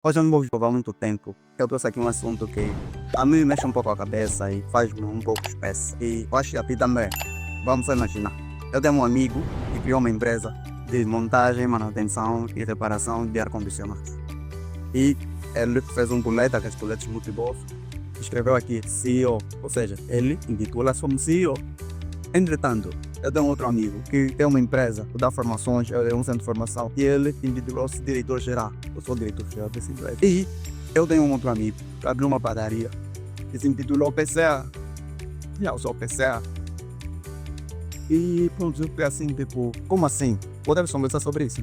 Hoje eu não vou levar muito tempo. Eu trouxe aqui um assunto que a mim mexe um pouco a cabeça e faz-me um pouco espécie. E eu acho que a ti também. Vamos imaginar. Eu tenho um amigo que criou uma empresa de montagem, manutenção e reparação de ar-condicionado. E ele fez um colete, aqueles coletes multibolso. Escreveu aqui CEO, ou seja, ele intitula-se como CEO. Entretanto, eu tenho outro amigo que tem uma empresa que dá formações, é um centro de formação, e ele intitulou-se diretor-geral. Eu sou diretor-geral dessa empresa. E eu tenho um outro amigo que abriu uma padaria que se intitulou PCA. E eu sou PCA. E pronto, eu fiquei assim, tipo, como assim? Podemos conversar sobre isso?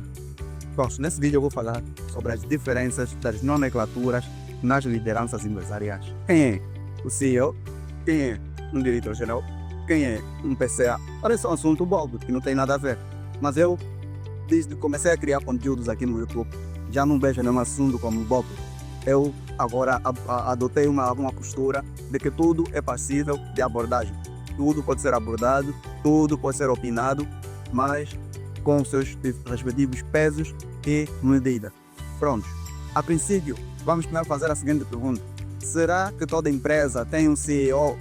Pronto, nesse vídeo eu vou falar sobre as diferenças das nomenclaturas nas lideranças empresariais. Quem é o CEO? Quem é um diretor-geral? Quem é um PCA? Parece um assunto bobo, que não tem nada a ver. Mas eu, desde que comecei a criar conteúdos aqui no YouTube, já não vejo nenhum assunto como bobo. Eu agora adotei uma postura de que tudo é passível de abordagem. Tudo pode ser abordado, tudo pode ser opinado, mas com os seus respectivos pesos e medidas. Pronto. A princípio, vamos primeiro fazer a seguinte pergunta. Será que toda empresa tem um CEO?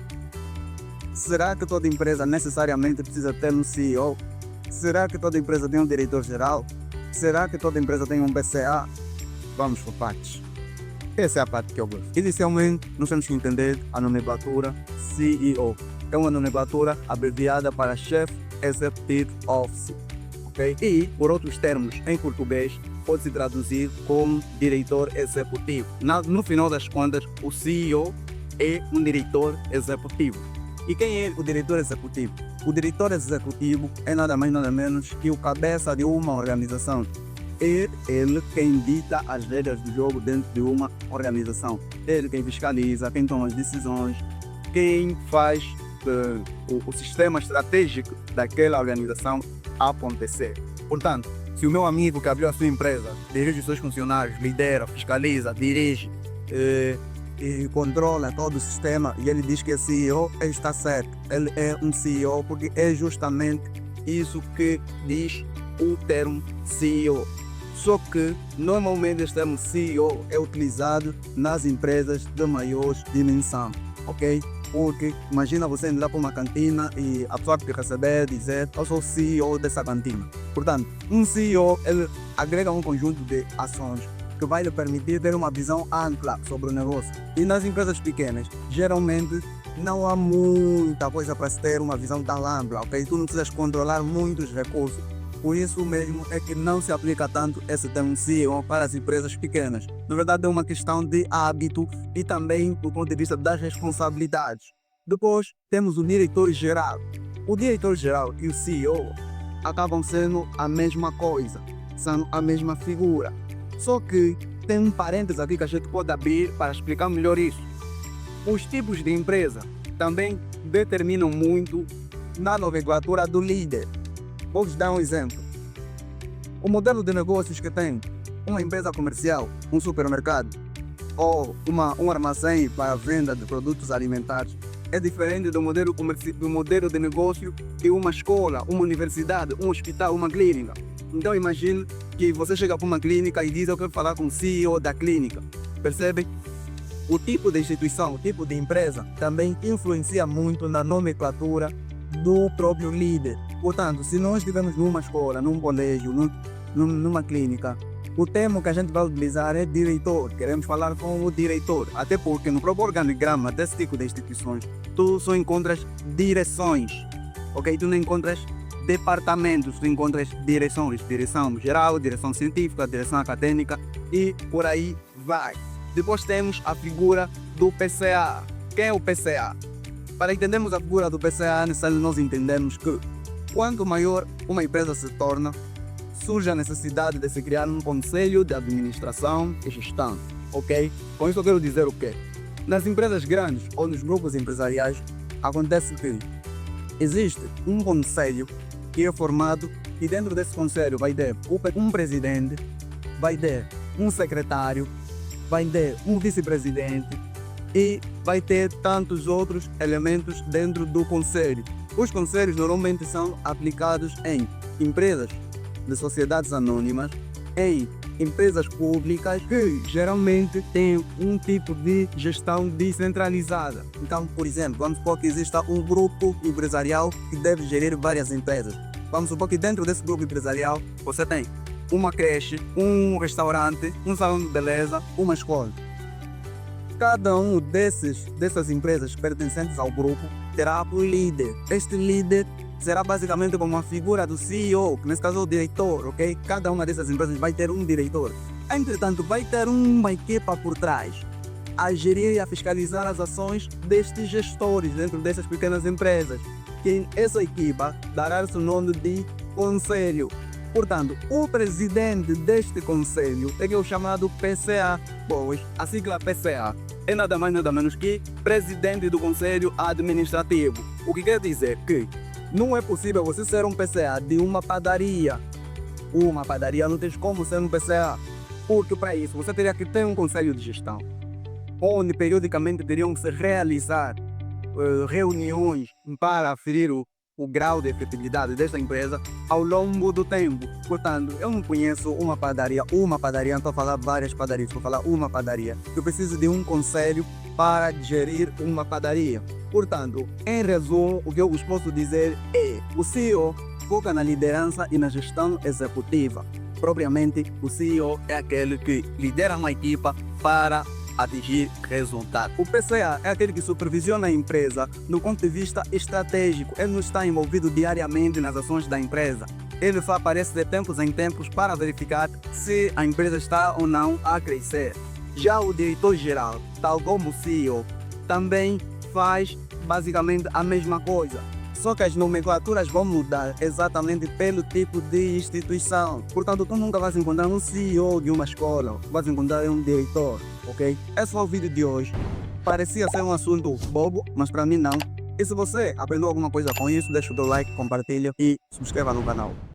Será que toda empresa necessariamente precisa ter um CEO? Será que toda empresa tem um diretor-geral? Será que toda empresa tem um PCA? Vamos por partes. Essa é a parte que eu gosto. Inicialmente, nós temos que entender a nomenclatura CEO. É uma nomenclatura abreviada para Chief Executive Officer. Okay? E, por outros termos, em português, pode se traduzir como diretor executivo. No final das contas, o CEO é um diretor executivo. E quem é o diretor executivo? O diretor executivo é nada mais nada menos que o cabeça de uma organização. É ele quem dita as regras do jogo dentro de uma organização. É ele quem fiscaliza, quem toma as decisões, quem faz o sistema estratégico daquela organização acontecer. Portanto, se o meu amigo que abriu a sua empresa dirige os seus funcionários, lidera, fiscaliza, dirige, e controla todo o sistema e ele diz que é CEO, ele está certo. Ele é um CEO porque é justamente isso que diz o termo CEO. Só que normalmente este termo CEO é utilizado nas empresas de maior dimensão, ok? Porque imagina você entrar para uma cantina e a pessoa que te receber dizer eu sou CEO dessa cantina. Portanto, um CEO ele agrega um conjunto de ações que vai lhe permitir ter uma visão ampla sobre o negócio. E nas empresas pequenas, geralmente não há muita coisa para se ter uma visão tão ampla, ok? Tu não precisas controlar muitos recursos. Por isso mesmo é que não se aplica tanto esse termo CEO para as empresas pequenas. Na verdade é uma questão de hábito e também do ponto de vista das responsabilidades. Depois temos o diretor-geral. O diretor-geral e o CEO acabam sendo a mesma coisa, são a mesma figura. Só que tem um parênteses aqui que a gente pode abrir para explicar melhor isso. Os tipos de empresa também determinam muito na nomenclatura do líder. Vou vos dar um exemplo. O modelo de negócios que tem uma empresa comercial, um supermercado ou um armazém para a venda de produtos alimentares é diferente do modelo de negócio de uma escola, uma universidade, um hospital, uma clínica. Então imagine que você chega para uma clínica e diz eu quero falar com o CEO da clínica. Percebe? O tipo de instituição, o tipo de empresa também influencia muito na nomenclatura do próprio líder. Portanto, se nós estivermos numa escola, num colégio, numa clínica, o termo que a gente vai utilizar é diretor. Queremos falar com o diretor. Até porque no próprio organigrama desse tipo de instituições, tu só encontras direções. Ok? Tu não encontras departamentos, tu encontras direções. Direção geral, direção científica, direção acadêmica e por aí vai. Depois temos a figura do PCA. Quem é o PCA? Para entendermos a figura do PCA, é necessário nós entendermos que quanto maior uma empresa se torna, surge a necessidade de se criar um conselho de administração e gestão, ok? Com isso eu quero dizer o quê? Nas empresas grandes ou nos grupos empresariais, acontece que existe um conselho que é formado e dentro desse conselho vai ter um presidente, vai ter um secretário, vai ter um vice-presidente e vai ter tantos outros elementos dentro do conselho. Os conselhos normalmente são aplicados em empresas de sociedades anônimas, em empresas públicas que geralmente têm um tipo de gestão descentralizada. Então, por exemplo, vamos supor que exista um grupo empresarial que deve gerir várias empresas. Vamos supor que dentro desse grupo empresarial você tem uma creche, um restaurante, um salão de beleza, uma escola. Cada um dessas empresas pertencentes ao grupo terá um líder. Este líder será basicamente como uma figura do CEO, que nesse caso é o diretor, ok? Cada uma dessas empresas vai ter um diretor. Entretanto, vai ter uma equipa por trás a gerir e a fiscalizar as ações destes gestores dentro dessas pequenas empresas. Que essa equipa dará-se o nome de conselho. Portanto, o presidente deste conselho é o chamado PCA, pois a sigla PCA é nada mais nada menos que presidente do conselho administrativo. O que quer dizer que não é possível você ser um PCA de uma padaria. Uma padaria não tem como ser um PCA, porque para isso você teria que ter um conselho de gestão, onde periodicamente teriam que se realizar reuniões para aferir o grau de efetividade desta empresa ao longo do tempo. Portanto, eu não conheço uma padaria, não estou a falar várias padarias, estou a falar uma padaria. Eu preciso de um conselho para gerir uma padaria. Portanto, em resumo, o que eu vos posso dizer é: o CEO foca na liderança e na gestão executiva. Propriamente, o CEO é aquele que lidera uma equipa para atingir resultados. O PCA é aquele que supervisiona a empresa do ponto de vista estratégico. Ele não está envolvido diariamente nas ações da empresa. Ele só aparece de tempos em tempos para verificar se a empresa está ou não a crescer. Já o diretor-geral, tal como o CEO, também faz basicamente a mesma coisa. Só que as nomenclaturas vão mudar exatamente pelo tipo de instituição. Portanto, tu nunca vais encontrar um CEO de uma escola, vais encontrar um diretor, ok? Esse foi o vídeo de hoje. Parecia ser um assunto bobo, mas para mim não. E se você aprendeu alguma coisa com isso, deixa o teu like, compartilha e subscreva no canal.